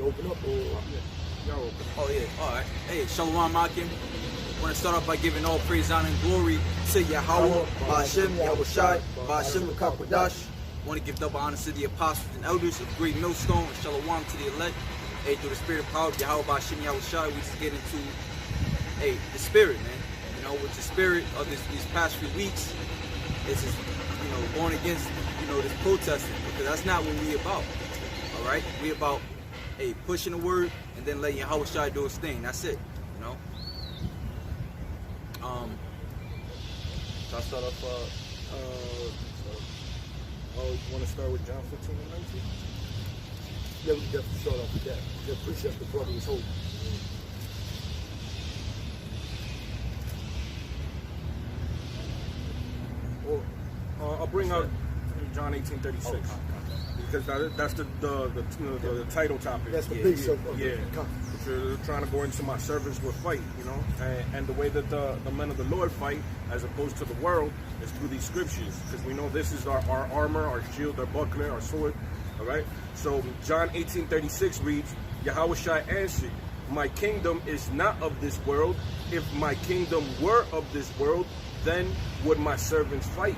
to open up or Y'all open. Oh yeah, all right. Hey, Shalom Makim. I want to start off by giving all praise, honor, and glory to Yahweh, Ba'ashem, Yahushai, Ba'ashem, Makakwadash. I want to give double honor to the apostles and elders of the great millstone, and Shalom to the elect. Hey, through the spirit of power of Yahweh, Ba'ashem, Yahushai, we just get into, hey, the spirit, man. You know, with the spirit of these past few weeks, it's just, you know, going against, you know, this protesting, because that's not what we about. All right, we about, hey, pushing the word and then letting Yahushai do his thing. That's it, you know. So I start off. You want to start with John 15 and 19? yeah, we definitely start off with that. The precept the brother was holding. Well, I'll bring out John 18:36 because that's the title topic. That's the base of yeah. If you're trying to go into my servants will fight, you know, and the way that the men of the Lord fight, as opposed to the world, is through these scriptures, because we know this is our armor, our shield, our buckler, our sword. All right. So John 18:36 reads, Yahushua answered, "My kingdom is not of this world. If my kingdom were of this world, then would my servants fight,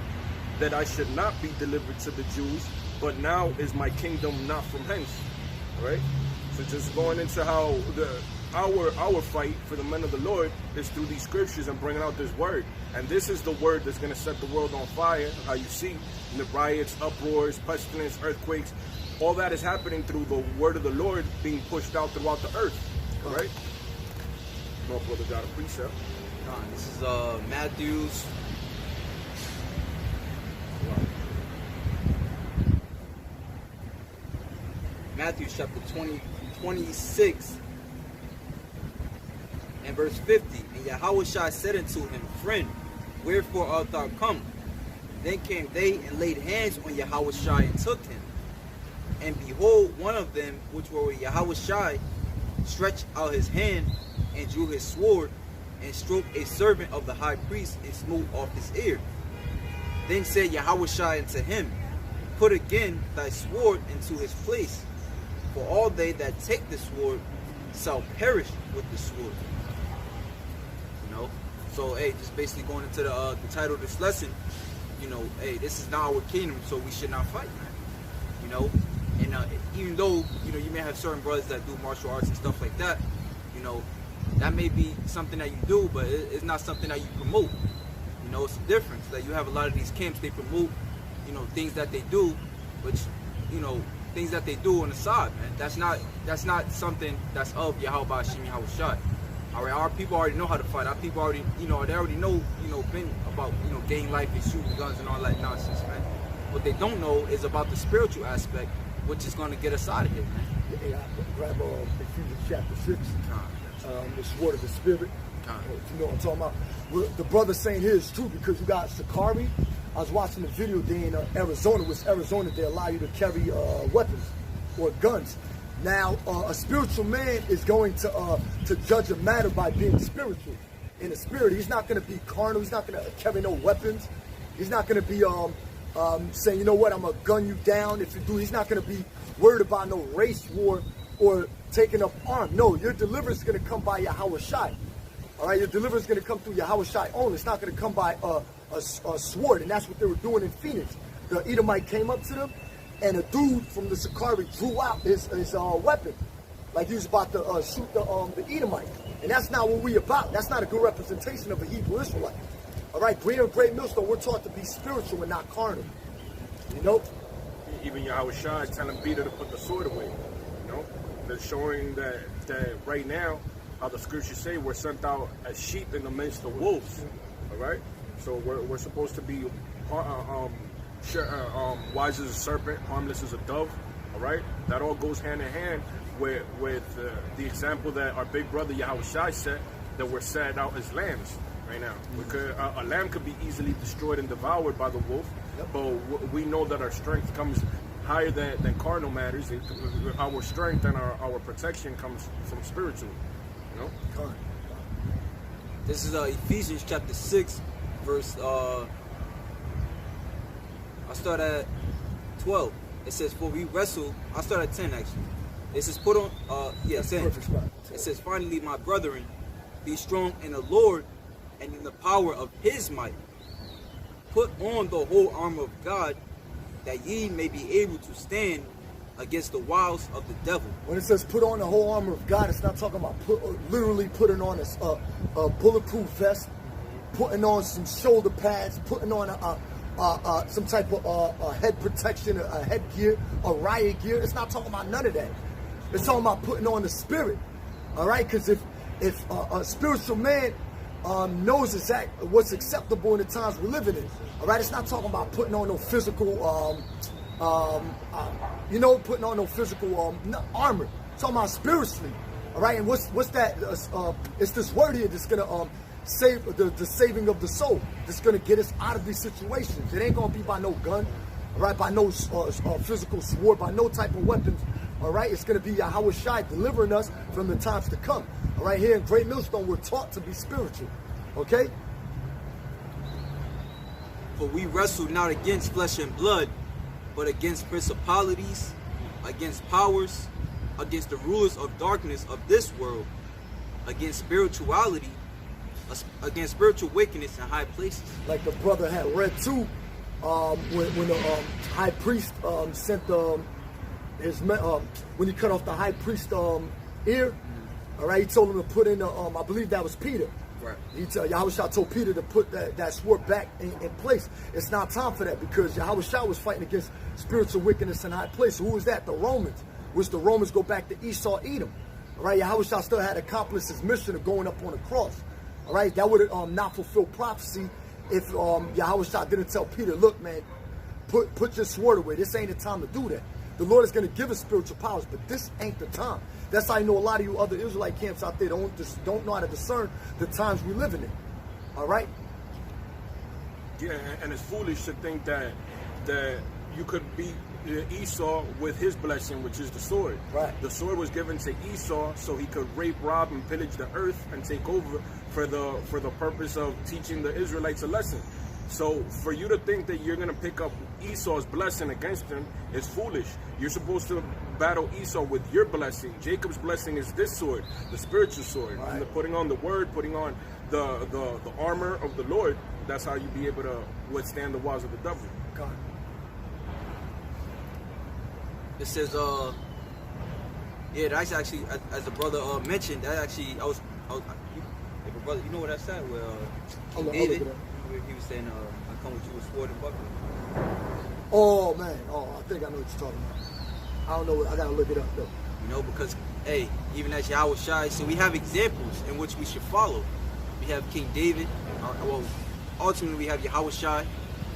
that I should not be delivered to the Jews. But now is my kingdom not from hence." All right. So just going into how our fight for the men of the Lord is through these scriptures and bringing out this word. And this is the word that's going to set the world on fire. How you see in the riots, uproars, pestilence, earthquakes, all that is happening through the word of the Lord being pushed out throughout the earth. All right. My brother got a precept. This is Matthew's. Matthew chapter 26 and verse 50. And Yahushua said unto him, "Friend, wherefore art thou come?" Then came they and laid hands on Yahushua and took him. And behold, one of them, which were with Yahushua, stretched out his hand and drew his sword and stroked a servant of the high priest and smote off his ear. Then said Yahushua unto him, "Put again thy sword into his place, for all they that take the sword shall perish with the sword." You know, so hey, just basically going into the title of this lesson. You know, hey, this is not our kingdom, so we should not fight, man. You know, and even though you may have certain brothers that do martial arts and stuff like that, you know, that may be something that you do, but it's not something that you promote. You know, it's a difference. That you have a lot of these camps, they promote, you know, things that they do, which, you know, things that they do on the side, man. That's not something that's of Yahweh Ba'ashem Yahushai. All right, our people already know how to fight. Our people already, you know, they already know, been about, gaining life and shooting guns and all that nonsense, man. What they don't know is about the spiritual aspect, which is going to get us out of here, man. Yeah, grab Ephesians chapter 6, the sword of the spirit. You know what I'm talking about? The brother saying here is true, because you got Sakari. I was watching the video day in Arizona, which Arizona, they allow you to carry weapons or guns. Now, a spiritual man is going to judge a matter by being spiritual. In the spirit, he's not going to be carnal. He's not going to carry no weapons. He's not going to be saying, you know what, I'm going to gun you down if you do. He's not going to be worried about no race war or taking up arms. No, your deliverance is going to come by Yahushai. All right, your deliverance is going to come through Yahushai only. It's not going to come by a sword, and that's what they were doing in Phoenix. The Edomite came up to them, and a dude from the Sakari drew out his weapon, like he was about to shoot the Edomite. And that's not what we about. That's not a good representation of a Hebrew Israelite. All right, Great Millstone, we're taught to be spiritual and not carnal. You know? Even Yahushua telling Peter to put the sword away. You know? They're showing that right now, how the scriptures say, we're sent out as sheep in the midst of wolves. All right? So we're supposed to be wise as a serpent, harmless as a dove. All right? That all goes hand in hand with the example that our big brother Yahushua set, that we're set out as lambs right now. A lamb could be easily destroyed and devoured by the wolf, but we know that our strength comes higher than carnal matters. Our strength and our protection comes from spiritual. You know? This is Ephesians chapter 6, verse, I'll start at 12. It says, "For we wrestle," I'll start at 10 actually. It says, put on, That's the perfect spot. it says, finally, my brethren, be strong in the Lord and in the power of his might. Put on the whole armor of God, that ye may be able to stand against the wiles of the devil. When it says put on the whole armor of God, it's not talking about literally putting on a bulletproof vest, putting on some shoulder pads, putting on some type of head protection, a headgear, a riot gear. It's not talking about none of that. It's talking about putting on the spirit. All right, because if a spiritual man knows exactly what's acceptable in the times we're living in, all right, it's not talking about putting on no physical, putting on no physical armor. It's talking about spiritually, all right. And what's that? It's this word here that's gonna save the saving of the soul. That's gonna get us out of these situations. It ain't gonna be by no gun, all right, by no physical sword, by no type of weapons. All right, it's going to be Yahweh Shai delivering us from the times to come. All right, here in Great Millstone, we're taught to be spiritual. Okay? For we wrestle not against flesh and blood, but against principalities, against powers, against the rulers of darkness of this world, against spirituality, against spiritual wickedness in high places. Like the brother had read too, when the high priest sent when he cut off the high priest's ear, all right, he told him to put in I believe that was Peter. Right. Yahweh Shai told Peter to put that sword back in place. It's not time for that, because Yahweh Shai was fighting against spiritual wickedness in high place. Who was that? The Romans. Which the Romans go back to Esau, Edom. All right, Yahweh Shai still had accomplished his mission of going up on the cross. All right, that would have not fulfilled prophecy if Yahweh Shai didn't tell Peter, look, man, put your sword away. This ain't the time to do that. The Lord is going to give us spiritual powers, but this ain't the time. That's how I know a lot of you other Israelite camps out there don't know how to discern the times we're living in. All right? Yeah, and it's foolish to think that you could beat Esau with his blessing, which is the sword. Right. The sword was given to Esau so he could rape, rob, and pillage the earth and take over for the purpose of teaching the Israelites a lesson. So for you to think that you're going to pick up Esau's blessing against him is foolish. You're supposed to battle Esau with your blessing. Jacob's blessing is this sword, the spiritual sword. Right. And putting on the word, putting on the armor of the Lord, that's how you be able to withstand the wiles of the devil. God. It says, that's actually, as the brother mentioned, that actually, brother, you know what I said? Well, King David, he was saying, I come with you with sword and buckler. Oh, man. Oh, I think I know what you're talking about. I don't know. I got to look it up, though. You know, because, hey, even as Yahweh Shai, so we have examples in which we should follow. We have King David. Well, ultimately, we have Yahweh Shai.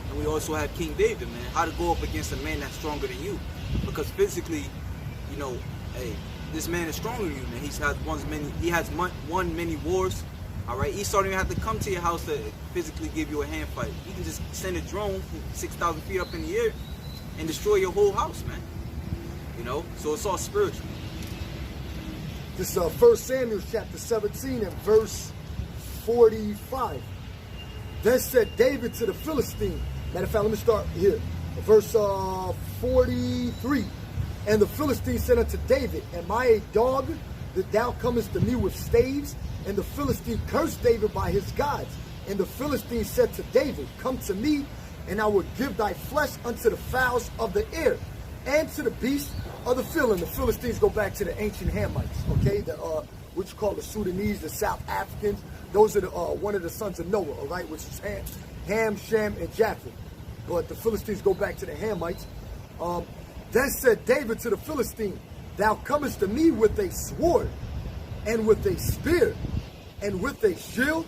And we also have King David, man. How to go up against a man that's stronger than you. Because physically, you know, hey, this man is stronger than you, man. He has won many wars. All right, Esau don't even have to come to your house to physically give you a hand fight. He can just send a drone from 6,000 feet up in the air and destroy your whole house, man. You know, so it's all spiritual. This is 1 Samuel chapter 17 and verse 45. Then said David to the Philistine. Matter of fact, let me start here. Verse 43. And the Philistine said unto David, am I a dog that thou comest to me with staves? And the Philistine cursed David by his gods. And the Philistine said to David, come to me, and I will give thy flesh unto the fowls of the air, and to the beasts of the field. And the Philistines go back to the ancient Hamites, okay? Which you call the Sudanese, the South Africans. Those are one of the sons of Noah, all right? Which is Ham, Shem, and Japheth. But the Philistines go back to the Hamites. Then said David to the Philistine, thou comest to me with a sword, and with a spear, and with a shield,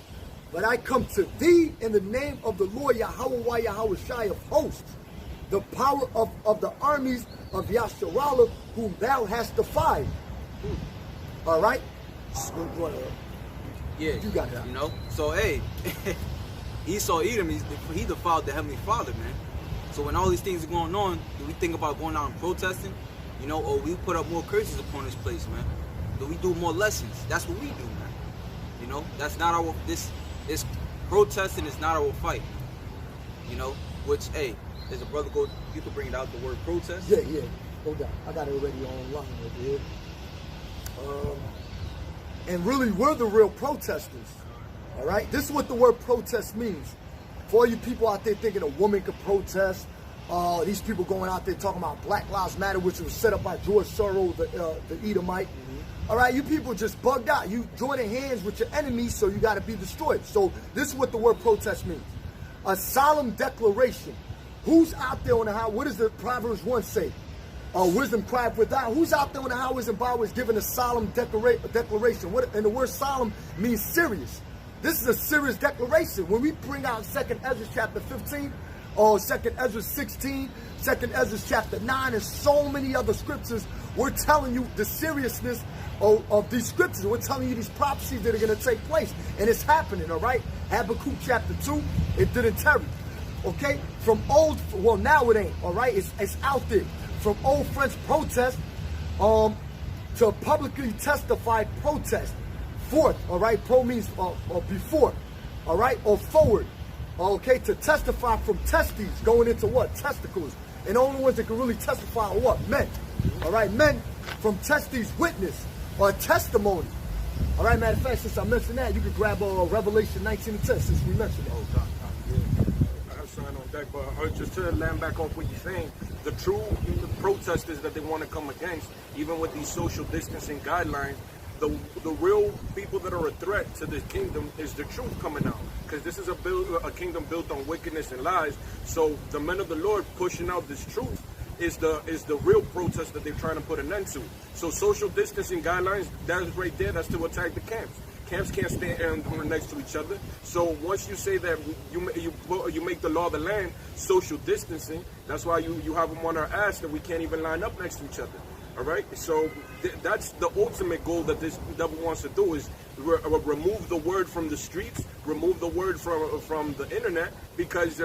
but I come to thee in the name of the Lord Yahweh Yahweh Shai of hosts, the power of the armies of Yasharallah, whom thou hast defied. All right? Yeah, you got that. You know, so hey, Esau Edom, he defiled the Heavenly Father, man. So when all these things are going on, do we think about going out and protesting? You know, or we put up more curses upon this place, man? Do we do more lessons? That's what we do, man. You know, that's not our, this protesting is not our fight. You know, which, hey, as a brother goes, you can bring it out, the word protest. Yeah. Hold on. I got it already online over here. And really, we're the real protesters. All right? This is what the word protest means. For all you people out there thinking a woman could protest, these people going out there talking about Black Lives Matter, which was set up by George Soros, the Edomite. All right, you people just bugged out. You joining hands with your enemies, so you got to be destroyed. So this is what the word protest means. A solemn declaration. Who's out there on the highway? What does the Proverbs 1 say? Wisdom crieth without. Who's out there on the highways and byways giving a solemn declaration? And the word solemn means serious. This is a serious declaration. When we bring out 2nd Ezra chapter 15, or 2nd Ezra 16, 2nd Ezra chapter 9, and so many other scriptures, we're telling you the seriousness of these scriptures. We're telling you these prophecies that are going to take place. And it's happening, all right? Habakkuk chapter 2, it didn't tarry. Okay? From old, well, now it ain't, all right? It's out there. From old French protest to publicly testified protest. Forth, all right? Pro means before, all right? Or forward, okay? To testify from testes, going into what? Testicles. And the only ones that can really testify are what? Men. All right? Men from testes, witness, or testimony. All right? Matter of fact, since I mentioned that, you can grab Revelation 19 and 10, since we mentioned it. I have something on deck, but just to land back off what you're saying, the true protesters that they want to come against, even with these social distancing guidelines, the real people that are a threat to the kingdom is the truth coming out, because this is a kingdom built on wickedness and lies. So the men of the Lord pushing out this truth is the real protest that they're trying to put an end to. So social distancing guidelines, that is right there, that's to attack the camps. Camps can't stand next to each other. So once you say that you make the law of the land social distancing, that's why you have them on our ass that we can't even line up next to each other. All right, so that's the ultimate goal that this devil wants to do, is remove the word from the streets, remove the word from the internet, because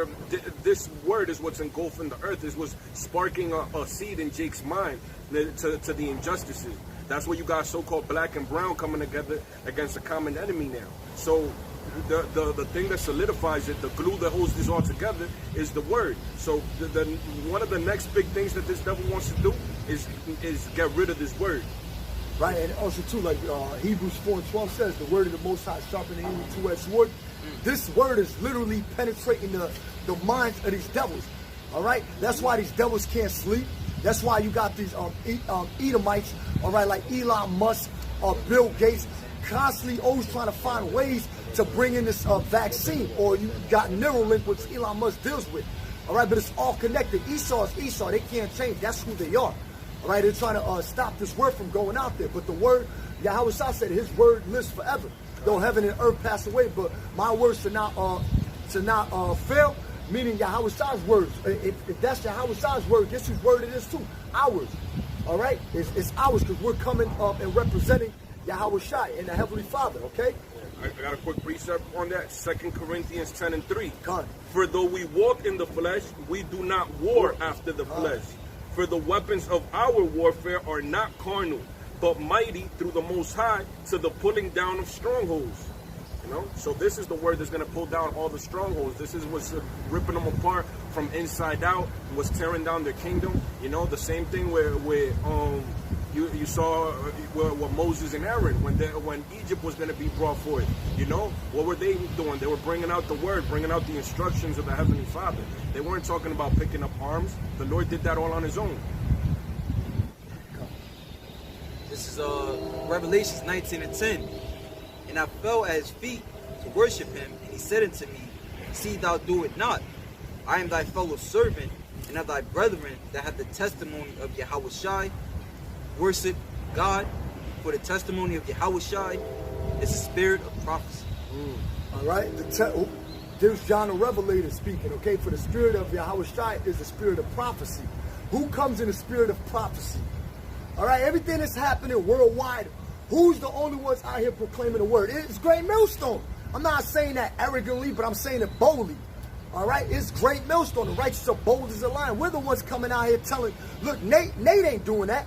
this word is what's engulfing the earth, is what's sparking a seed in Jake's mind to the injustices. That's where you got so-called black and brown coming together against a common enemy now. So the thing that solidifies it, the glue that holds this all together, is the word. So one of the next big things that this devil wants to do is get rid of this word. Right, and also too, like Hebrews 4:12 says, the word of the Most High sharper than any two-edged sword. This word is literally penetrating the minds of these devils. All right, that's why these devils can't sleep. That's why you got these Edomites, all right, like Elon Musk or Bill Gates, constantly always trying to find ways to bring in this vaccine. Or you got Neuralink, which Elon Musk deals with. All right, but it's all connected. Esau is Esau. They can't change. That's who they are. All right, they're trying to stop this word from going out there. But the word, Yahweh Shah said, his word lives forever. Though heaven and earth pass away, but my words should not fail. Meaning Yahweh Shah's words. If that's Yahweh Shah's word, guess whose word it is too? Ours. All right? It's ours, because we're coming up and representing Yahweh Shah and the Heavenly Father, okay? I got a quick precept on that. 2 Corinthians 10:3. God. For though we walk in the flesh, we do not war after the flesh. For the weapons of our warfare are not carnal, but mighty through the Most High to the pulling down of strongholds. You know, so this is the word that's going to pull down all the strongholds. This is what's ripping them apart from inside out, what's tearing down their kingdom. You know, the same thing where you saw what Moses and Aaron, when Egypt was going to be brought forth. You know, what were they doing? They were bringing out the word, bringing out the instructions of the Heavenly Father. They weren't talking about picking up arms. The Lord did that all on his own. This is Revelations 19:10. And I fell at his feet to worship him, and he said unto me, See thou do it not. I am thy fellow servant, and of thy brethren that have the testimony of Yahweh Shai. Worship God, for the testimony of Yahweh Shai is the spirit of prophecy. All right, there's John the Revelator speaking, okay? For the spirit of Yahweh Shai is the spirit of prophecy. Who comes in the spirit of prophecy? All right, everything that's happening worldwide, who's the only ones out here proclaiming the word? It's Great Millstone. I'm not saying that arrogantly, but I'm saying it boldly. All right, it's Great Millstone. The righteous are bold as a lion. We're the ones coming out here telling, look, Nate ain't doing that.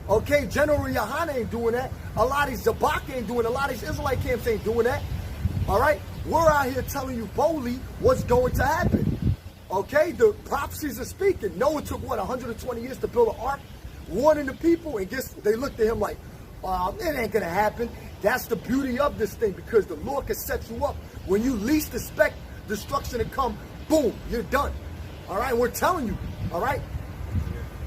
Okay, General Yohana ain't doing that. A lot of these Zabak ain't doing it. A lot of these Israelite camps ain't doing that. All right, we're out here telling you boldly what's going to happen. Okay, the prophecies are speaking. Noah took, what, 120 years to build an ark, warning the people, and guess they looked at him like, it ain't gonna happen. That's the beauty of this thing, because the Lord can set you up. When you least expect destruction to come, boom, you're done. All right, we're telling you. All right.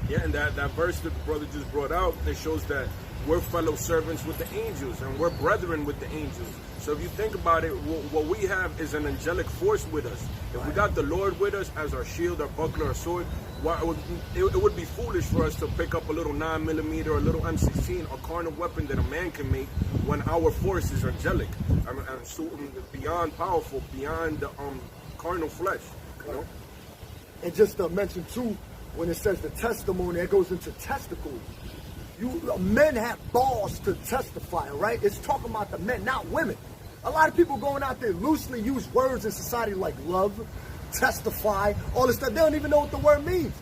Yeah, and that verse that the brother just brought out, that shows that we're fellow servants with the angels, and we're brethren with the angels. So if you think about it, what we have is an angelic force with us. If we got the Lord with us as our shield, our buckler, our sword, it would be foolish for us to pick up a little 9mm or a little M16, a carnal weapon that a man can make, when our force is angelic. I mean, so beyond powerful, beyond the carnal flesh. You know? And just to mention too, when it says the testimony, it goes into testicles. Men have balls to testify, right? It's talking about the men, not women. A lot of people going out there loosely use words in society like love, testify, all this stuff. They don't even know what the word means.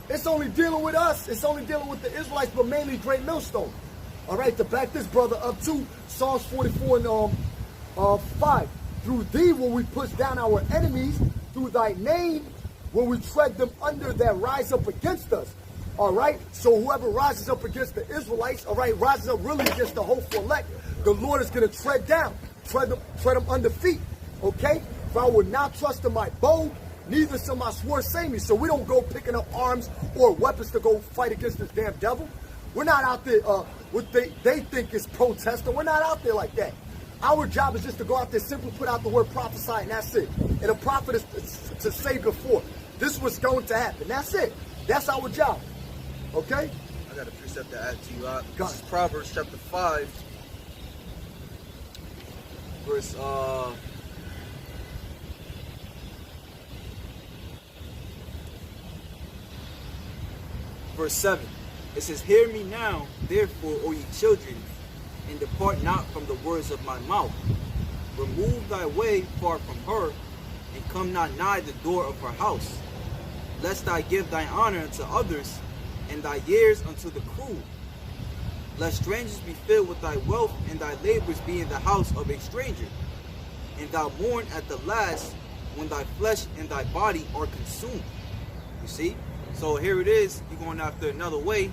It's only dealing with us. It's only dealing with the Israelites, but mainly Great Millstone. All right, to back this brother up too, Psalms 44 and 5. Through thee will we push down our enemies. Through thy name will we tread them under that rise up against us. All right, so whoever rises up against the Israelites, all right, rises up really against the hopeful elect, the Lord is going to tread them under feet, okay? For I would not trust in my bow, neither shall my sword save me. So we don't go picking up arms or weapons to go fight against this damn devil. We're not out there, what they think is protesting. We're not out there like that. Our job is just to go out there, simply put out the word prophesy, and that's it. And a prophet is to say before, this is what's going to happen. That's it. That's our job. Okay? I got a precept to add to you. Go This is Proverbs chapter 5, verse 7. It says, hear me now, therefore, O ye children, and depart not from the words of my mouth. Remove thy way far from her, and come not nigh the door of her house, lest I give thy honor unto others, and thy years unto the cruel. Lest strangers be filled with thy wealth, and thy labors be in the house of a stranger. And thou mourn at the last, when thy flesh and thy body are consumed. You see? So here it is, you're going after another way.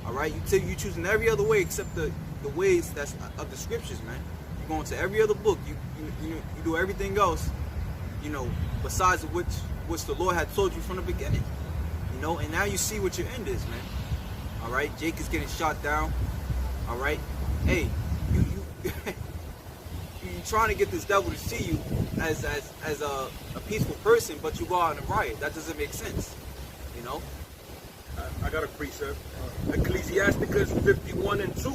Alright, you choosing every other way except the ways that's of the scriptures, man. You're going to every other book. You do everything else, you know, besides which the Lord had told you from the beginning. You know, and now you see what your end is, man. All right, Jake is getting shot down. All right, hey, you trying to get this devil to see you as a peaceful person, but you go out and riot. That doesn't make sense, you know. I got a precept. Ecclesiasticus 51 and 2.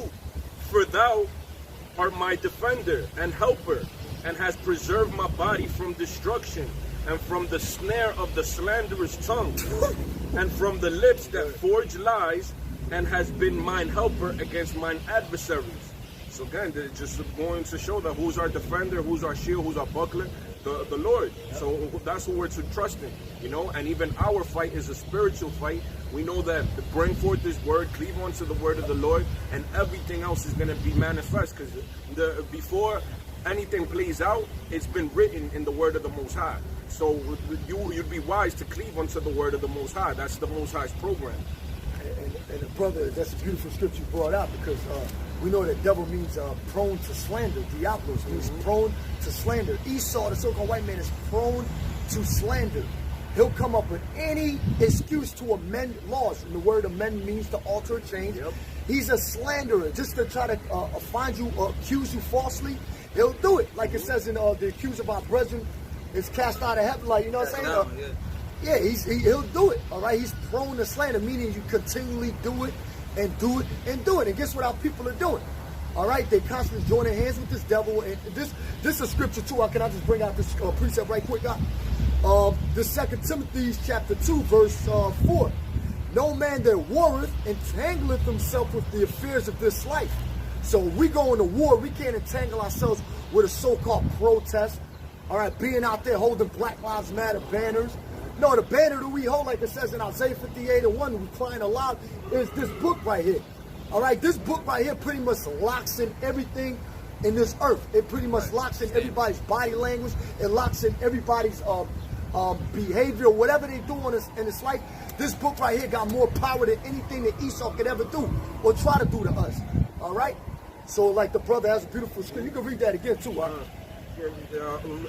For thou art my defender and helper, and has preserved my body from destruction, and from the snare of the slanderous tongue, and from the lips that forge lies, and has been mine helper against mine adversaries. So again, they're just going to show that who's our defender, who's our shield, who's our buckler, the Lord. So that's who we're to trust in, you know. And even our fight is a spiritual fight. We know that to bring forth this word, cleave onto the word of the Lord, and everything else is going to be manifest, because before anything plays out, it's been written in the word of the Most High. So you'd be wise to cleave unto the word of the Most High. That's the Most High's program. And brother, that's a beautiful scripture you brought out, because we know that devil means prone to slander. Diablos means prone to slander. Esau, the so-called white man, is prone to slander. He'll come up with any excuse to amend laws. And the word amend means to alter or change. Yep. He's a slanderer, just to try to find you or accuse you falsely. He'll do it. Like it says in the accuse of our brethren is cast out of heaven. Like, you know what I'm saying? Yeah, he'll do it. All right, he's prone to slander, meaning you continually do it and do it and do it. And guess what our people are doing? All right, they constantly joining hands with this devil. And this is a scripture too. Can I just bring out this precept right quick? The 2 Timothy chapter 2 verse 4. No man that warreth entangleth himself with the affairs of this life. So we go into war, we can't entangle ourselves with a so-called protest. All right, being out there holding Black Lives Matter banners. No, the banner that we hold, like it says in Isaiah 58 and 1, we crying aloud, is this book right here. All right, this book right here pretty much locks in everything in this earth. It pretty much locks in everybody's body language. It locks in everybody's behavior, whatever they do in this life. This book right here got more power than anything that Esau could ever do or try to do to us. All right? So like the brother has a beautiful scripture. You can read that again too.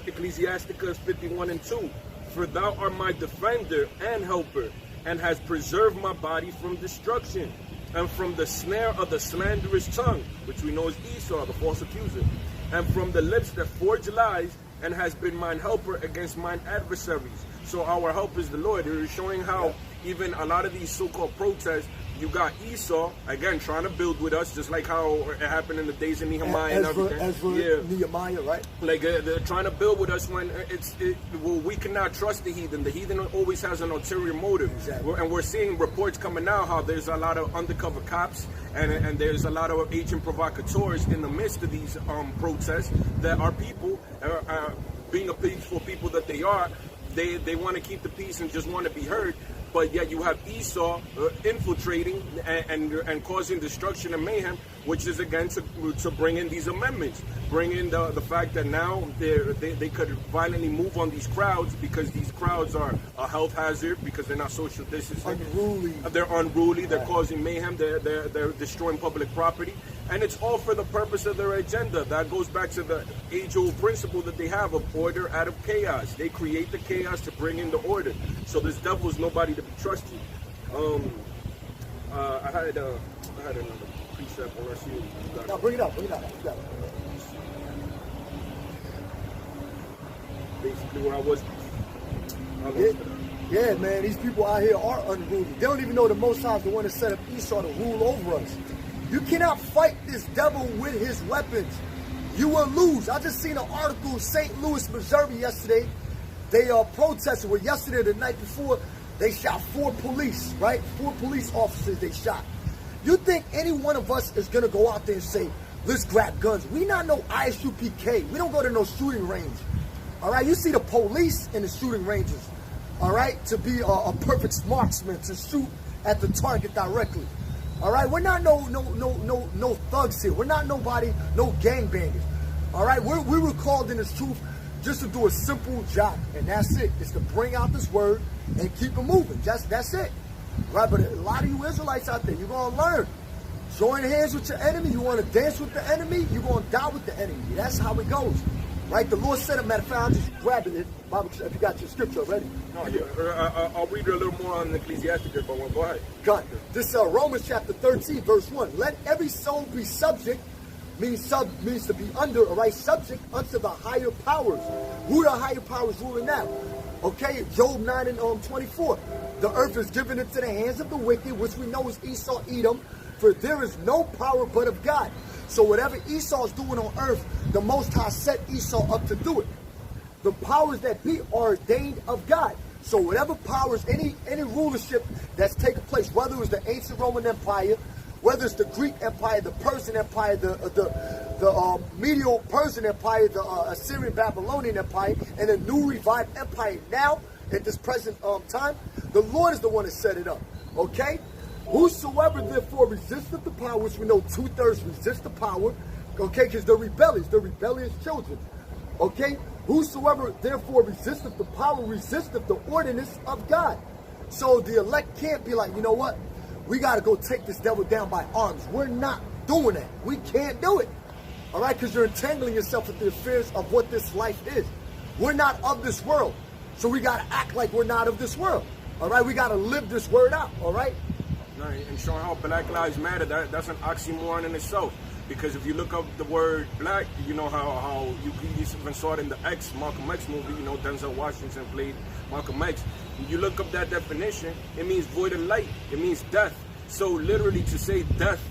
Ecclesiasticus 51:2. For thou art my defender and helper, and has preserved my body from destruction, and from the snare of the slanderous tongue, which we know is Esau, the false accuser, and from the lips that forge lies, and has been mine helper against mine adversaries. So our help is the Lord. It is showing how even a lot of these so-called protests, you got Esau, again, trying to build with us, just like how it happened in the days of Nehemiah and everything. Nehemiah, right? Like they're trying to build with us when we cannot trust the heathen. The heathen always has an ulterior motive. Exactly. And we're seeing reports coming now how there's a lot of undercover cops and there's a lot of agent provocateurs in the midst of these protests that our people, being a peaceful people that they are, they want to keep the peace and just want to be heard. But yet you have Esau infiltrating and causing destruction and mayhem, which is again to bring in these amendments, bring in the fact that now they could violently move on these crowds because these crowds are a health hazard because they're not social distancing. Unruly. They're unruly. They're causing mayhem. They're destroying public property, and it's all for the purpose of their agenda. That goes back to the age-old principle that they have of order out of chaos. They create the chaos to bring in the order. So this devil is nobody to be trusted. I had another precept. Let's see what you got. Now bring it up. Bring it up. You got it. Basically, where I was. Yeah, man, these people out here are unruly. They don't even know the Most High is the one that set up Esau to rule over us. You cannot fight this devil with his weapons. You will lose. I just seen an article in St. Louis, Missouri yesterday. They protested. Well, yesterday or the night before, they shot 4 police, right? 4 police officers they shot. You think any one of us is going to go out there and say, let's grab guns? We not no ISUPK. We don't go to no shooting range. All right? You see the police in the shooting ranges, all right, to be a perfect marksman, to shoot at the target directly. All right? We're not no thugs here. We're not nobody, no gangbangers. All right? We were called in this truth just to do a simple job, and that's it. It's to bring out this word and keep it moving. That's it. Right? But a lot of you Israelites out there, you're going to learn. Join hands with your enemy. You want to dance with the enemy, you're going to die with the enemy. That's how it goes. Right? The Lord said it. Matter of fact, I'm just grabbing it. Bible, if you got your scripture already. No, I'll read a little more on Ecclesiasticus, but go ahead. God. This Romans chapter 13, verse 1. Let every soul be subject, means to be under, all right, subject unto the higher powers. Who the higher powers ruling now? Okay, Job 9 and 24. The earth is given into the hands of the wicked, which we know is Esau, Edom, for there is no power but of God. So whatever Esau is doing on earth, the Most High set Esau up to do it. The powers that be are ordained of God. So whatever powers, any rulership that's taken place, whether it was the ancient Roman Empire, whether it's the Greek Empire, the Persian Empire, the Medial Persian Empire, the Assyrian Babylonian Empire, and the new revived empire now, at this present time, the Lord is the one that set it up. Okay? Whosoever therefore resisteth the power, which we know 2/3 resist the power, okay, because they're rebellious children. Okay? Whosoever therefore resisteth the power, resisteth the ordinance of God. So the elect can't be like, you know what? We got to go take this devil down by arms. We're not doing that. We can't do it. All right? Because you're entangling yourself with the affairs of what this life is. We're not of this world. So we got to act like we're not of this world. All right? We got to live this word out. All right? And showing how Black Lives Matter, that's an oxymoron in itself. Because if you look up the word black, you know how you even saw it in the Malcolm X movie, you know, Denzel Washington played Malcolm X. You look up that definition, it means void of light. It means death. So literally to say death,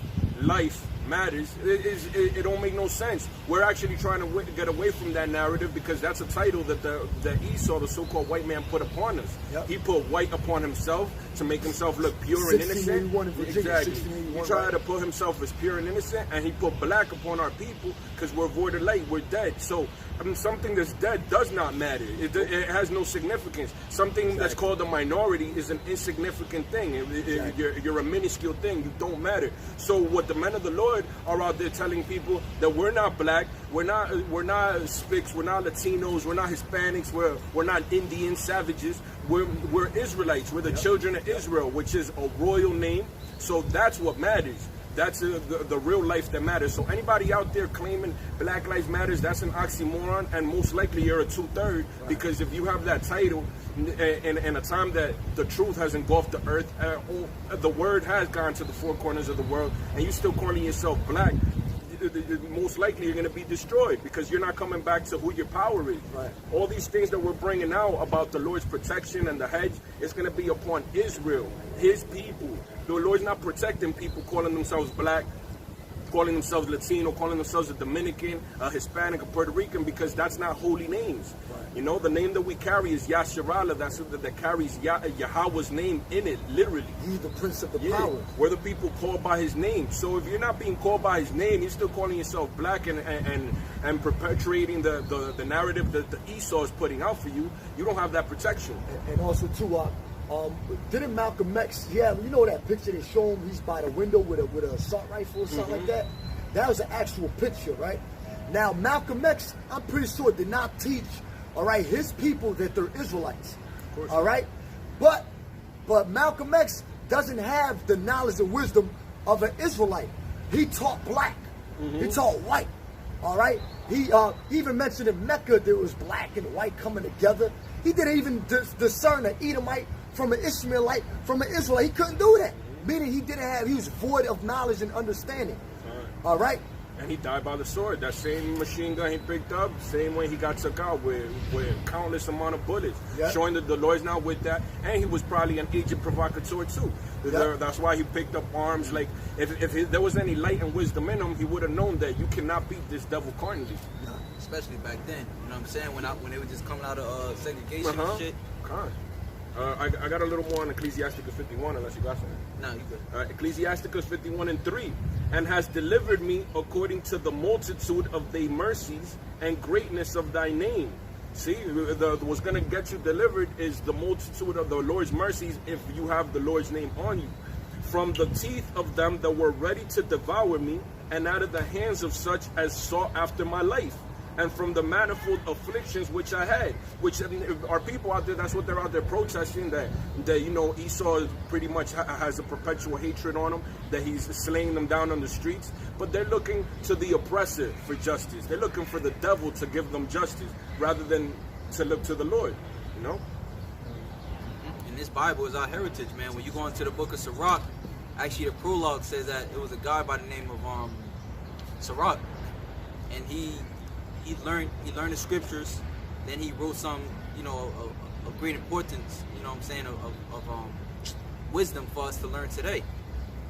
life matters, it don't make no sense. We're actually trying to get away from that narrative because that's a title that the Esau, the so-called white man, put upon us. Yep. He put white upon himself to make himself look pure and innocent. Exactly. He tried to put himself as pure and innocent, and he put black upon our people because we're void of light. We're dead. So I mean, something that's dead does not matter. It has no significance. Something that's called a minority is an insignificant thing. You're a minuscule thing. You don't matter. So what the men of the Lord are out there telling people that we're not black, we're not Spics, we're not Latinos, we're not Hispanics, we're not Indian savages. We're Israelites. We're the children of Israel, which is a royal name. So that's what matters. That's the real life that matters. So anybody out there claiming Black Lives Matters, that's an oxymoron, and most likely you're a 2/3, because if you have that title in a time that the truth has engulfed the earth, the word has gone to the four corners of the world, and you still calling yourself black, most likely you're going to be destroyed, because you're not coming back to who your power is. Right. All these things that we're bringing out about the Lord's protection and the hedge, it's going to be upon Israel, his people. The Lord's not protecting people calling themselves black, calling themselves Latino, calling themselves a Dominican, a Hispanic, a Puerto Rican, because that's not holy names. Right. You know, the name that we carry is Yasharallah. That's that carries Yahweh's name in it, literally. He's the Prince of the power. We're the people called by his name. So if you're not being called by his name, you're still calling yourself black and perpetuating the narrative that the Esau is putting out for you. You don't have that protection. And also too, didn't Malcolm X, you know that picture they show him, he's by the window with an assault rifle or something like that? That was an actual picture, right? Now, Malcolm X, I'm pretty sure, did not teach, all right, his people that they're Israelites, all right? But Malcolm X doesn't have the knowledge and wisdom of an Israelite. He taught black. He taught white, all right? He even mentioned in Mecca there was black and white coming together. He didn't even discern an Edomite from an Ishmaelite, from an Israelite. He couldn't do that. Meaning he was void of knowledge and understanding. All right? And he died by the sword. That same machine gun he picked up, same way he got took out with countless amount of bullets. Yep. Showing that the Lord's not with that. And he was probably an agent provocateur too. Yep. That's why he picked up arms. Like, if there was any light and wisdom in him, he would have known that you cannot beat this devil carnally. No, especially back then. You know what I'm saying? When they were just coming out of segregation and shit. I got a little more on Ecclesiasticus 51, unless you got something. No, you good. Ecclesiasticus 51:3, and has delivered me according to the multitude of thy mercies and greatness of thy name. See, what's going to get you delivered is the multitude of the Lord's mercies if you have the Lord's name on you. From the teeth of them that were ready to devour me, and out of the hands of such as sought after my life. And from the manifold afflictions which I had, which are people out there, that's what they're out there protesting, that Esau pretty much has a perpetual hatred on them, that he's slaying them down on the streets. But they're looking to the oppressor for justice. They're looking for the devil to give them justice rather than to look to the Lord, you know? And this Bible is our heritage, man. When you go into the book of Sirach, actually the prologue says that it was a guy by the name of Sirach, and he learned the scriptures, then he wrote some, of great importance, you know what I'm saying, of wisdom for us to learn today.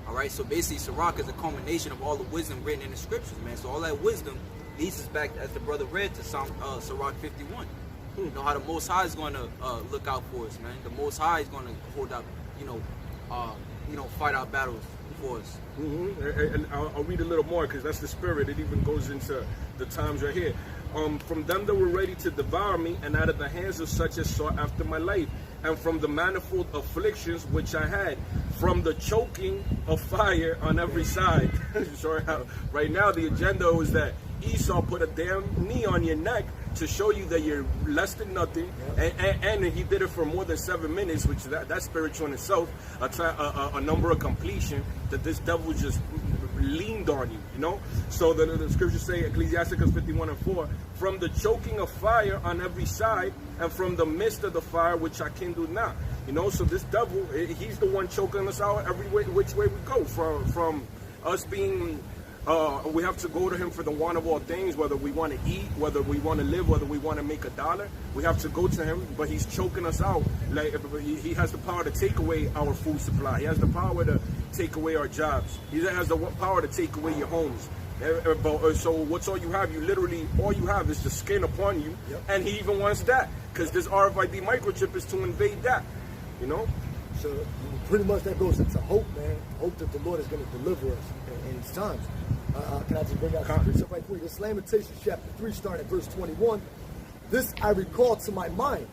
All right, so basically Sirach is a culmination of all the wisdom written in the scriptures, man. So all that wisdom leads us back, as the brother read, to Sirach 51. You know how the Most High is going to look out for us, man. The Most High is going to hold up, fight our battles for us. And I'll read a little more, because that's the spirit. It even goes into the times right here. From them that were ready to devour me, and out of the hands of such as sought after my life, and from the manifold afflictions which I had, from the choking of fire on every side. Sorry, right now the agenda is that Esau put a damn knee on your neck to show you that you're less than nothing, and he did it for more than 7 minutes, which that's spiritual in itself, a number of completion, that this devil just leaned on you, you know? So the scriptures say, Ecclesiasticus 51:4, from the choking of fire on every side, and from the midst of the fire which I kindle not. You know, so this devil, he's the one choking us out every which way we go, from us being... we have to go to him for the want of all things, whether we want to eat, whether we want to live, whether we want to make $1. We have to go to him, but he's choking us out. Like, he has the power to take away our food supply. He has the power to take away our jobs. He has the power to take away your homes. So what's all you have? All you have is the skin upon you. Yep. And he even wants that, because this RFID microchip is to invade that, you know? So pretty much that goes into hope, man. Hope that the Lord is going to deliver us in these times. Can I just bring out some scripture right for you? This Lamentations chapter 3, starting at verse 21. This I recall to my mind.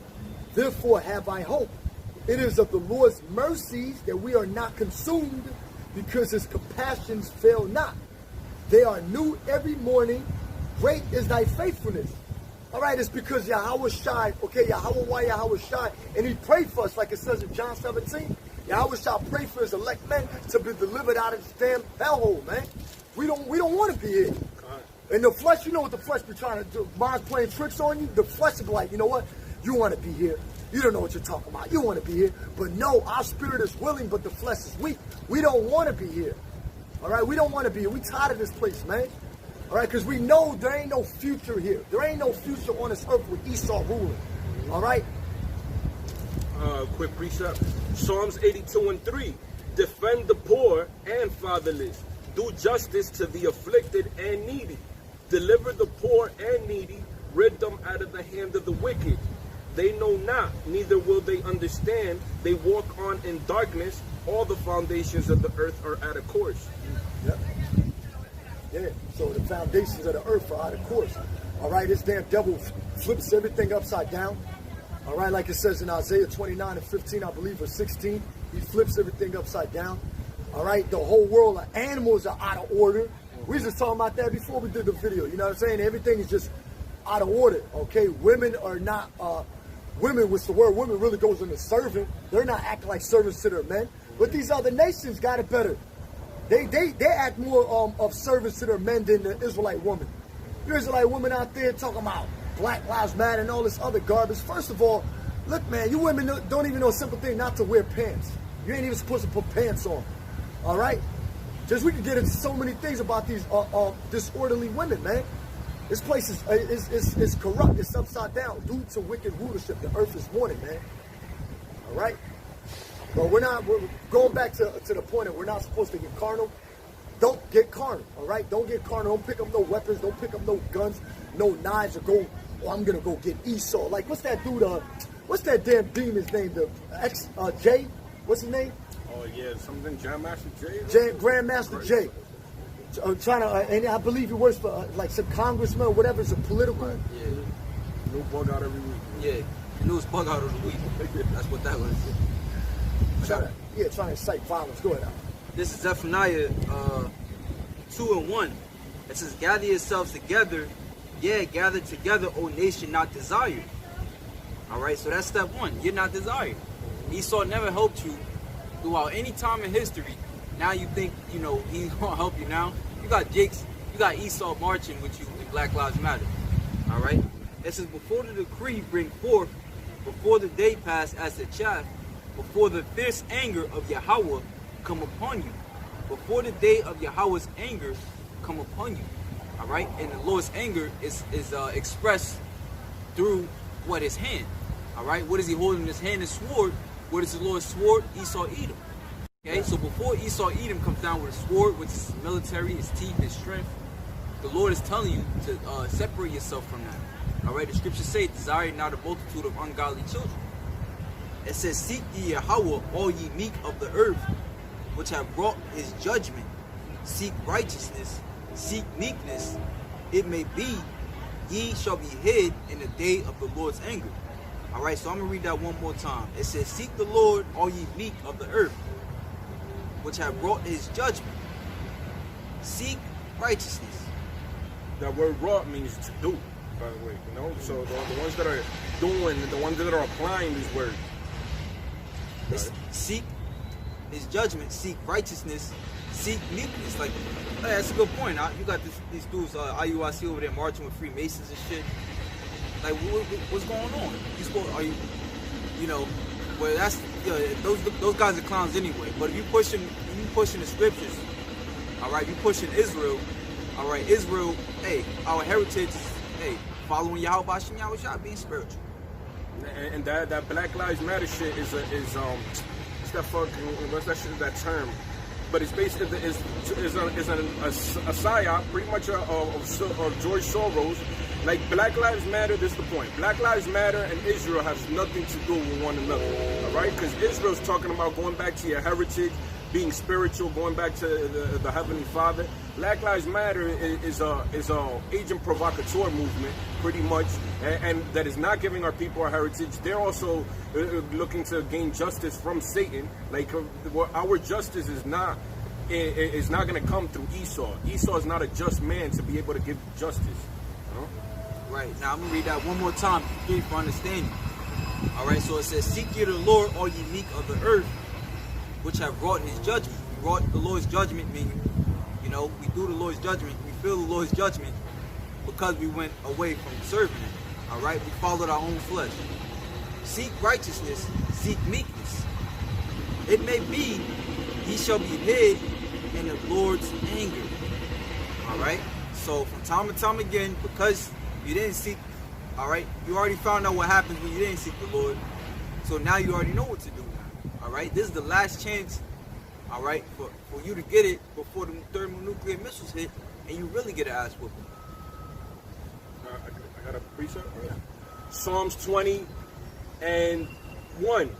Therefore have I hope. It is of the Lord's mercies that we are not consumed, because his compassions fail not. They are new every morning. Great is thy faithfulness. All right, it's because Yahweh Shai, Yahweh Yahweh Shai, and he prayed for us, like it says in John 17. Yahweh shall pray for his elect men to be delivered out of this damn hellhole, man. We don't want to be here. And the flesh, you know what the flesh be trying to do? Mind's playing tricks on you. The flesh will be like, you know what? You want to be here. You don't know what you're talking about. You want to be here. But no, our spirit is willing, but the flesh is weak. We don't want to be here. All right? We don't want to be here. We tired of this place, man. All right? Because we know there ain't no future here. There ain't no future on this earth with Esau ruling. All right? Quick precept. Psalms 82:3. Defend the poor and fatherless. Do justice to the afflicted and needy. Deliver the poor and needy. Rid them out of the hand of the wicked. They know not, neither will they understand. They walk on in darkness. All the foundations of the earth are out of course. Yep. Yeah, so the foundations of the earth are out of course. All right, this damn devil flips everything upside down. All right, like it says in Isaiah 29:15, I believe, or 16. He flips everything upside down. All right, the whole world of animals are out of order. We was just talking about that before we did the video. You know what I'm saying? Everything is just out of order, okay? Women are not, women, which the word women really goes into servant. They're not acting like servants to their men. But these other nations got it better. They act more of service to their men than the Israelite woman. The Israelite woman out there talking about Black Lives Matter and all this other garbage. First of all, look, man, you women don't even know a simple thing not to wear pants. You ain't even supposed to put pants on. All right? Just we can get into so many things about these disorderly women, man. This place is corrupt. It's upside down due to wicked rulership. The earth is mourning, man. All right? But we're going back to the point that we're not supposed to get carnal. Don't get carnal, all right? Don't get carnal. Don't pick up no weapons. Don't pick up no guns, no knives, or go, oh, I'm going to go get Esau. Like, what's that dude, what's that damn demon's name? The Jay? What's his name? Oh, yeah, something Grandmaster Jay. Grandmaster Jay. Trying to, and I believe he works for like some congressman or whatever. It's a political. Yeah. New bug out every week. Yeah. Newest bug out of the week. That's what that was. Trying to incite violence. Go ahead, Al. This is Zephaniah 2:1. It says, gather yourselves together. Yeah, gather together, O nation not desired. All right, so that's step one. You're not desired. Esau never helped you throughout any time in history. Now you think, you know, he's going to help you now. You got Esau marching with you in Black Lives Matter. All right? It says, before the decree bring forth, before the day pass as the chaff, before the fierce anger of Yahweh come upon you. Before the day of Yahweh's anger come upon you. All right? And the Lord's anger is expressed through what? His hand. All right? What is he holding in his hand? His sword. What is the Lord's sword? Esau Edom. Okay? So before Esau Edom comes down with a sword, which is military, his teeth, his strength, the Lord is telling you to separate yourself from that. All right? The scriptures say, desire not a multitude of ungodly children. It says, seek ye Yahweh, all ye meek of the earth, which have brought his judgment. Seek righteousness, seek meekness. It may be, ye shall be hid in the day of the Lord's anger. All right, so I'm going to read that one more time. It says, seek the Lord, all ye meek of the earth, which have brought his judgment. Seek righteousness. That word wrought means to do, by the way, you know? So the ones that are doing, the ones that are applying these words. Seek his judgment, seek righteousness, seek meekness. Like, hey, that's a good point. You got these dudes, IUIC over there marching with Freemasons and shit. Like, what's going on? Well, that's, those guys are clowns anyway. But if you pushing the scriptures, all right, you pushing Israel, all right, Israel, hey, our heritage is, hey, following Yahweh Hashem Yahweh Shah, being spiritual. And that Black Lives Matter shit is what's that fucking, what's that shit, that term? But it's basically a psyop, pretty much of George Soros. Like, Black Lives Matter, this is the point. Black Lives Matter and Israel has nothing to do with one another, all right? Because Israel's talking about going back to your heritage, being spiritual, going back to the Heavenly Father. Black Lives Matter is a agent provocateur movement, pretty much, and that is not giving our people our heritage. They're also looking to gain justice from Satan. Like, our justice is not going to come through Esau. Esau is not a just man to be able to give justice. You know? Right. Now I'm gonna read that one more time for understanding. All right. So it says, "Seek ye the Lord, all ye meek of the earth, which have wrought his judgment. We wrought the Lord's judgment, meaning, you know, we do the Lord's judgment, we feel the Lord's judgment because we went away from serving him. All right, we followed our own flesh. Seek righteousness, seek meekness. It may be he shall be hid in the Lord's anger. All right, so from time to time again, because you didn't seek, all right, you already found out what happens when you didn't seek the Lord. So now you already know what to do now. All right, this is the last chance, all right, for you to get it before the thermonuclear missiles hit and you really get an ass whooping. I got a precept. Yeah. Psalms 20 and 1.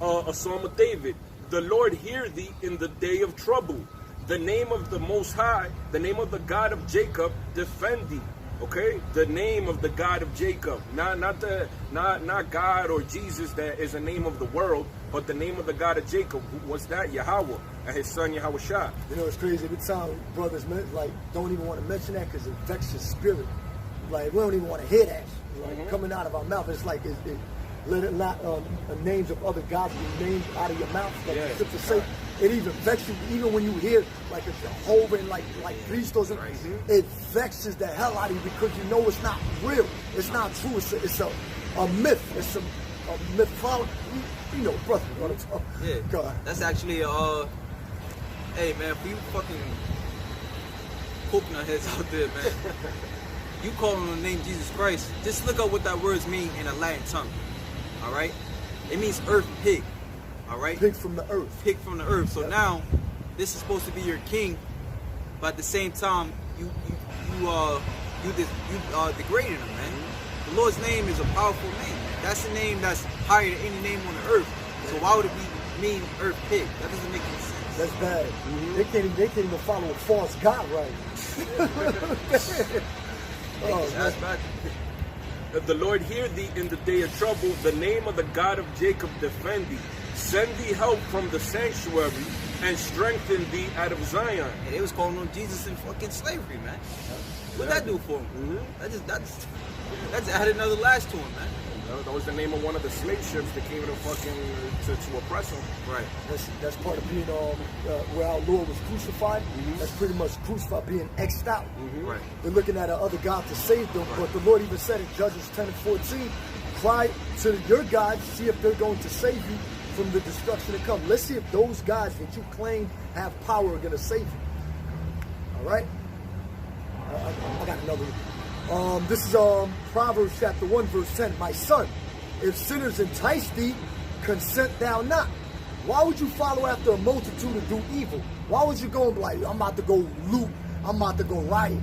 A Psalm of David. The Lord hear thee in the day of trouble. The name of the Most High, the name of the God of Jacob, defend thee. Okay, the name of the God of Jacob, not God or Jesus, that is a name of the world, but the name of the God of Jacob. What's that? Yahweh, and his son Yahweh Shah. You know, it's crazy. Every time brothers like don't even want to mention that because it vexes spirit. Like we don't even want to hear that. Like coming out of our mouth, it's like let it not names of other gods be named out of your mouth. Like the scripture say, it even vexes you. Even when you hear like a Jehovah and like Christos, it vexes the hell out of you because you know it's not real. It's not true. It's a myth. It's a mythology. You know, brother, you want to talk? Yeah. God. That's actually hey man, for you fucking coconut heads out there, man. You calling on the name Jesus Christ, just look up what that words mean in a Latin tongue. All right? It means earth pig. All right? Pig from the earth. Pig from the earth. So now, this is supposed to be your king, but at the same time, you degrading him, man. The Lord's name is a powerful name. That's a name that's higher than any name on the earth. So why would it mean earth pig? That doesn't make any sense. That's bad. They can't even follow a false God right. That's bad. The Lord hear thee in the day of trouble. The name of the God of Jacob defend thee. Send thee help from the sanctuary and strengthen thee out of Zion. And they was calling on Jesus in fucking slavery, man. What'd that do for him? That's added another lash to him, man. That was the name of one of the slave ships that came to fucking to oppress him. Right. That's part of being where our Lord was crucified. That's pretty much crucified, being X'd out. Right. They're looking at other God to save them, but the Lord even said in Judges 10 and 14, cry to your God, see if they're going to save you from the destruction to come. Let's see if those gods that you claim have power are going to save you. All right? I got another one. This is Proverbs chapter 1, verse 10. My son, if sinners entice thee, consent thou not. Why would you follow after a multitude to do evil? Why would you go and be like, I'm about to go loot, I'm about to go riot?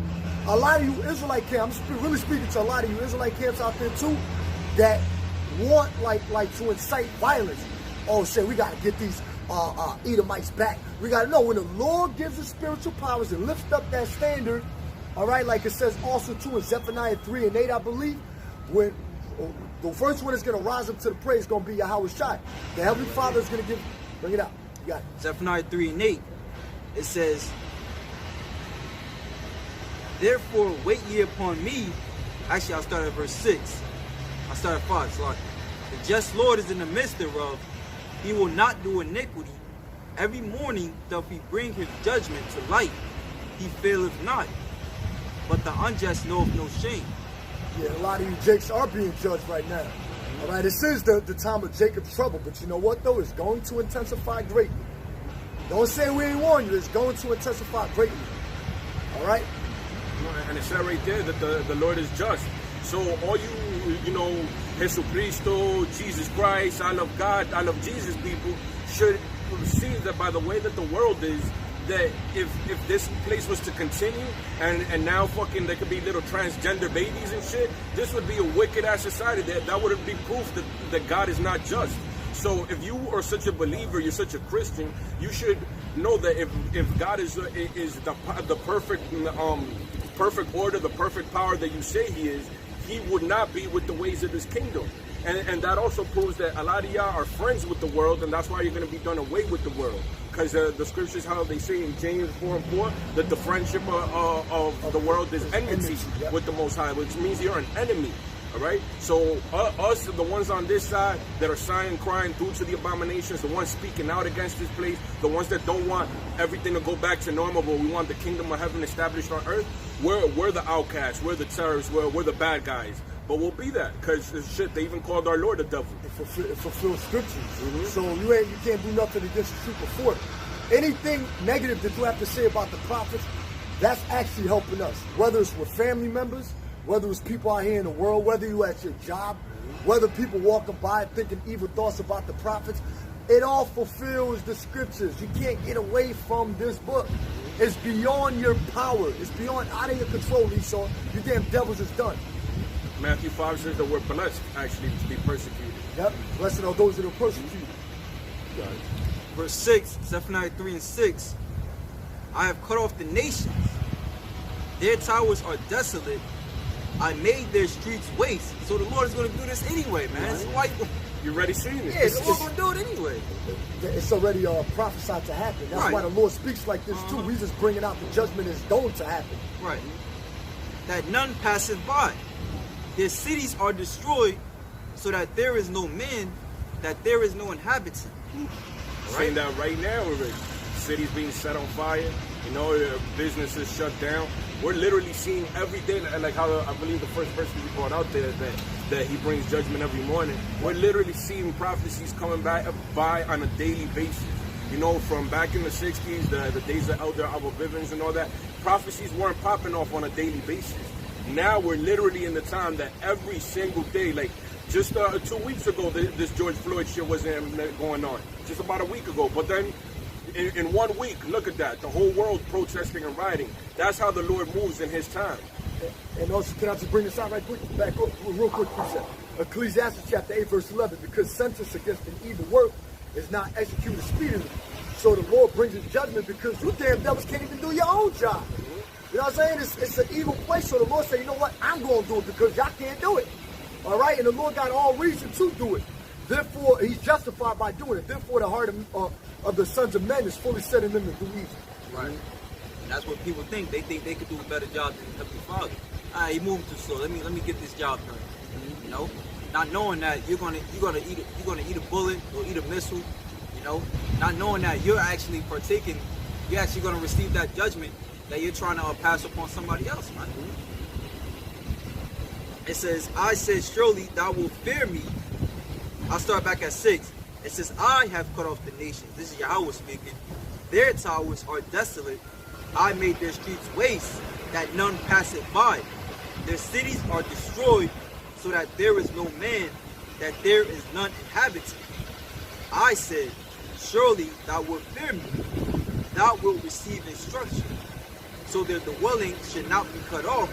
A lot of you Israelite camps, I'm really speaking to a lot of you Israelite camps out there too, that want like to incite violence. Oh shit, we gotta get these Edomites back. We gotta know when the Lord gives us spiritual powers and lifts up that standard. All right, like it says also too in Zephaniah 3 and 8, I believe, when the first one is going to rise up to the praise is going to be Yahweh Shai. The Heavenly Father is going to bring it out. You got it. Zephaniah 3 and 8, it says, therefore wait ye upon me. Actually, I'll start at verse 6. I'll start at 5. So the just Lord is in the midst thereof. He will not do iniquity. Every morning doth he bring his judgment to light. He faileth not. But the unjust knoweth no shame. Yeah, a lot of you Jakes are being judged right now. All right, this is the time of Jacob's trouble. But you know what, though? It's going to intensify greatly. Don't say we ain't warned you. It's going to intensify greatly. All right? And it said right there that the Lord is just. So all you know, Jesucristo, Jesus Christ, I love God, I love Jesus people, should see that by the way that the world is, that if this place was to continue and now fucking there could be little transgender babies and shit, this would be a wicked ass society. That would be proof that God is not just. So if you are such a believer, you're such a Christian, you should know that if God is the perfect order, the perfect power that you say he is, he would not be with the ways of this kingdom. And that also proves that a lot of y'all are friends with the world, and that's why you're going to be done away with the world. Because the scriptures, how they say in James 4 and 4, that the friendship of the world is enmity with the Most High, which means you're an enemy. All right, so us, the ones on this side that are sighing, crying due to the abominations, the ones speaking out against this place, the ones that don't want everything to go back to normal, but we want the kingdom of heaven established on earth, we're the outcasts, we're the terrorists, we're the bad guys. But we'll be that, because shit, they even called our Lord the devil. It fulfills scriptures. So you can't do nothing against the super fourth. Anything negative that you have to say about the prophets, that's actually helping us. Whether it's with family members, whether it's people out here in the world, whether you at your job, whether people walking by thinking evil thoughts about the prophets, it all fulfills the scriptures. You can't get away from this book. It's beyond your power. It's beyond out of your control, Esau. You damn devils is done. Matthew 5 says that we're blessed, actually, to be persecuted. Yep. Blessed are those that are persecuted. Verse 6, Zephaniah 3 and 6. I have cut off the nations. Their towers are desolate. I made their streets waste. So the Lord is going to do this anyway, man. So why you already seen it? Yeah, the Lord's going to do it anyway. It's already prophesied to happen. That's why the Lord speaks like this too. He's just bringing out the judgment is going to happen. Right. That none passeth by. Their cities are destroyed, so that there is no man, that there is no inhabitant. Saying that right now already. Cities being set on fire, businesses shut down. We're literally seeing every day, like how I believe the first person you brought out there, that he brings judgment every morning. We're literally seeing prophecies coming by on a daily basis. From back in the 60s, the days of Elder Abba Bivens and all that, prophecies weren't popping off on a daily basis. Now we're literally in the time that every single day, like just 2 weeks ago, this George Floyd shit wasn't going on. Just about a week ago. But then in 1 week, look at that. The whole world protesting and rioting. That's how the Lord moves in his time. And also, can I just bring this out right quick? Back up real quick, precept. Ecclesiastes chapter 8, verse 11. Because sentence against an evil work is not executed speedily. So the Lord brings his judgment because you damn devils can't even do your own job. You know what I'm saying? It's an evil place. So the Lord said, you know what? I'm going to do it because y'all can't do it. All right? And the Lord got all reason to do it. Therefore, he's justified by doing it. Therefore, the heart of the sons of men is fully set in them to do evil. Right. And that's what people think. They think they could do a better job than Heavenly Father. All right, he moved too slow. Let me get this job done. Not knowing that you're gonna eat a bullet or eat a missile. Not knowing that you're actually partaking. You're actually gonna receive that judgment that you're trying to pass upon somebody else, man. It says, I said, surely thou wilt fear me. I'll start back at 6. It says, I have cut off the nations. This is Yahweh speaking. Their towers are desolate. I made their streets waste, that none passeth by. Their cities are destroyed, so that there is no man, that there is none inhabitant. I said, surely thou wilt fear me. Thou wilt receive instruction, so their dwelling should not be cut off,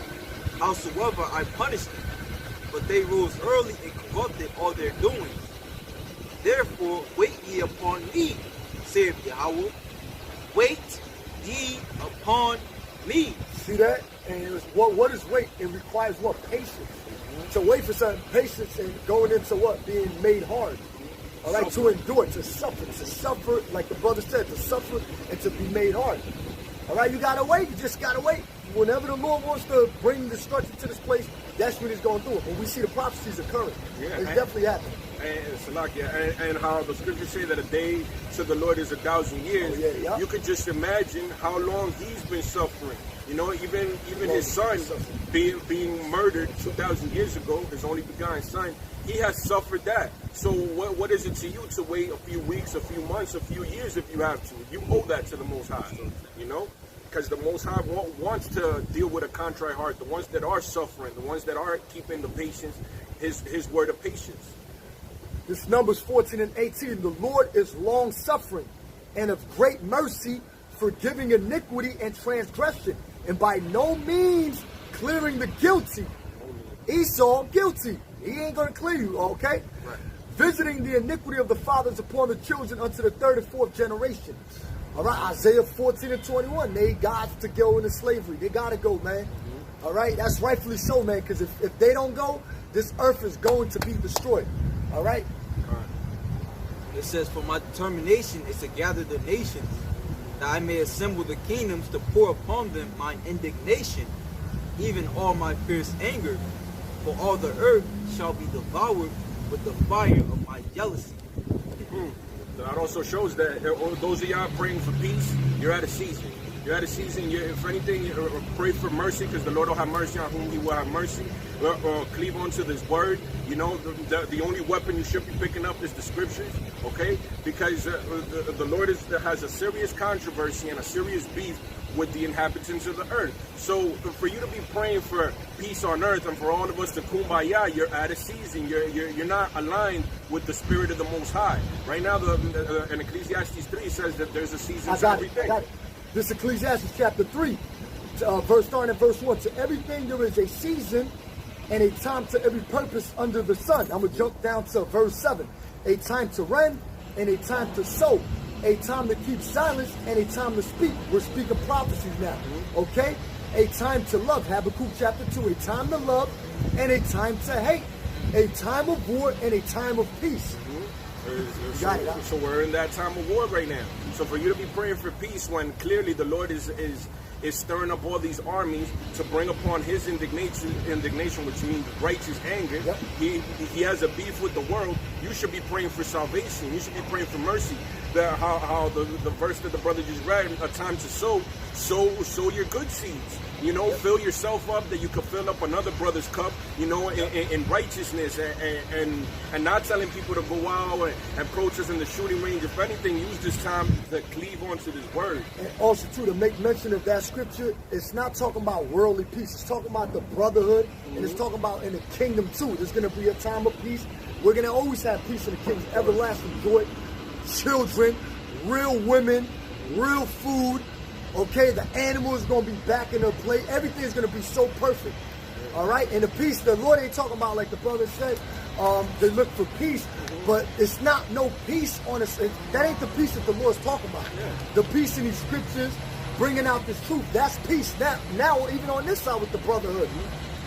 howsoever I punished them. But they rose early and corrupted all their doings. Therefore wait ye upon me, saith Yahweh. Wait ye upon me. See that? And what is wait? It requires what? Patience. To wait for something, patience, and going into what? Being made hard. All right, to endure, to suffer, like the brother said, to suffer and to be made hard. All right, you gotta wait. You just gotta wait. Whenever the Lord wants to bring destruction to this place, that's when he's going to do it. When we see the prophecies occurring, it's definitely happening. And how the scriptures say that a day to the Lord is 1,000 years. You could just imagine how long he's been suffering. Even his son being murdered 2,000 years ago, his only begotten son, he has suffered that. So what is it to you to wait a few weeks, a few months, a few years if you have to? You owe that to the Most High, Because the Most High wants to deal with a contrite heart, the ones that are suffering, the ones that are keeping the patience, his word of patience. This Numbers 14 and 18. The Lord is long-suffering and of great mercy, forgiving iniquity and transgression, and by no means clearing the guilty. Esau, guilty. He ain't going to clear you, okay? Right. Visiting the iniquity of the fathers upon the children unto the 3rd and 4th generation. All right, Isaiah 14 and 21. They got to go into slavery. They got to go, man. All right, that's rightfully so, man, because if they don't go, this earth is going to be destroyed. All right? It says, for my determination is to gather the nations, that I may assemble the kingdoms to pour upon them my indignation, even all my fierce anger, for all the earth shall be devoured with the fire of my jealousy. That also shows that those of y'all praying for peace, you're at a season. You're at a season. If anything, pray for mercy, because the Lord will have mercy on whom He will have mercy. Cleave onto this word. You know, the only weapon you should be picking up is the scriptures, okay? Because the Lord has a serious controversy and a serious beef with the inhabitants of the earth. So for you to be praying for peace on earth and for all of us to kumbaya, you're at a season. You're not aligned with the spirit of the Most High. Right now, in Ecclesiastes 3 says that there's a season for everything. I got it. This is Ecclesiastes chapter 3, starting at verse 1. To everything there is a season and a time to every purpose under the sun. I'm going to jump down to verse 7. A time to rend and a time to sow. A time to keep silence and a time to speak. We're speaking prophecies now. Okay? A time to love. Habakkuk chapter 2. A time to love and a time to hate. A time of war and a time of peace. So we're in that time of war right now. So for you to be praying for peace when clearly the Lord is stirring up all these armies to bring upon His indignation, which means righteous anger. Yep. He has a beef with the world. You should be praying for salvation. You should be praying for mercy. How the verse that the brother just read, a time to sow your good seeds. You know, fill yourself up that you could fill up another brother's cup, you know, in righteousness and not telling people to go out and protest in the shooting range. If anything, use this time to cleave onto this word. And also, too, to make mention of that scripture, it's not talking about worldly peace. It's talking about the brotherhood, and it's talking about in the kingdom, too. There's going to be a time of peace. We're going to always have peace in the kingdom, everlasting joy, children, real women, real food. Okay, the animal is going to be back in their place. Everything is going to be so perfect. All right, and the peace, the Lord ain't talking about, like the brother said, they look for peace, but it's not no peace on us. That ain't the peace that the Lord's talking about. Yeah. The peace in these scriptures, bringing out this truth, that's peace. Now even on this side with the brotherhood.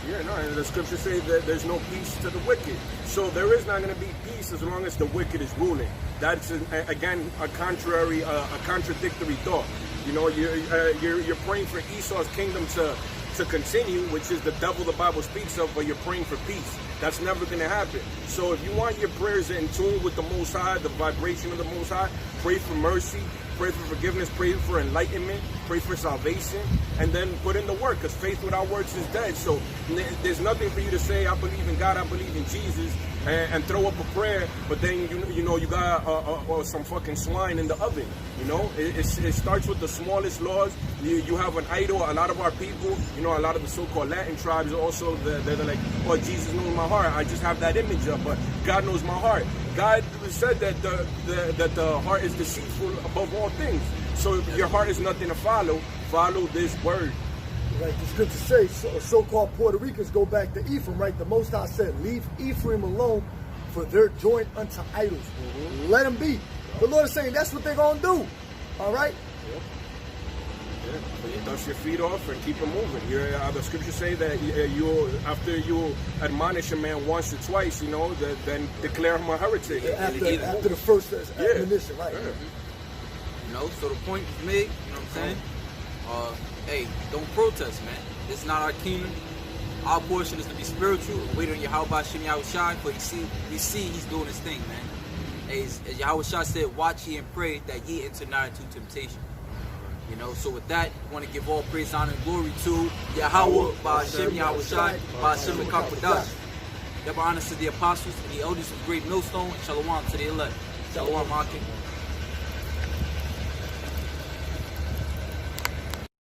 Yeah, no, and the scriptures say that there's no peace to the wicked. So there is not going to be peace as long as the wicked is ruling. That's, again, a contradictory thought. You know, you're praying for Esau's kingdom to continue, which is the devil the Bible speaks of, but you're praying for peace. That's never going to happen. So if you want your prayers in tune with the Most High, the vibration of the Most High, pray for mercy, pray for forgiveness, pray for enlightenment, pray for salvation, and then put in the work, because faith without works is dead. So there's nothing for you to say, I believe in God, I believe in Jesus, and throw up a prayer, but then you know you got some fucking swine in the oven. You know, it starts with the smallest laws. You have an idol. A lot of our people, you know, a lot of the so-called Latin tribes also, they're like, oh, Jesus knows my heart. I just have that image up, but God knows my heart. God said that the heart is deceitful above all things. So if your heart is nothing to follow this word. Right, the scripture says so-called Puerto Ricans go back to Ephraim, right? The Most High said, leave Ephraim alone, for they're joined unto idols. Let them be. The Lord is saying that's what they're going to do. All right? Yeah. But you dust your feet off and keep it moving. The scriptures say that after you admonish a man once or twice, you know, then declare him a heretic. After the first admonition, right? Yeah. You know, so the point is made, you know what I'm saying? Hey, don't protest, man. This is not our kingdom. Our portion is to be spiritual and wait on Yahweh Shem Yahushai, but we see he's doing his thing, man. As Yahushai said, watch ye and pray that ye enter not into temptation. You know, so with that, I want to give all praise, honor, and glory to Yahweh, Ba'ashem Yahushai, Ba'ashem Mekapadash. Give honor to the apostles and the elders of the great millstone, and shalom to the elect. Shalom, Akim.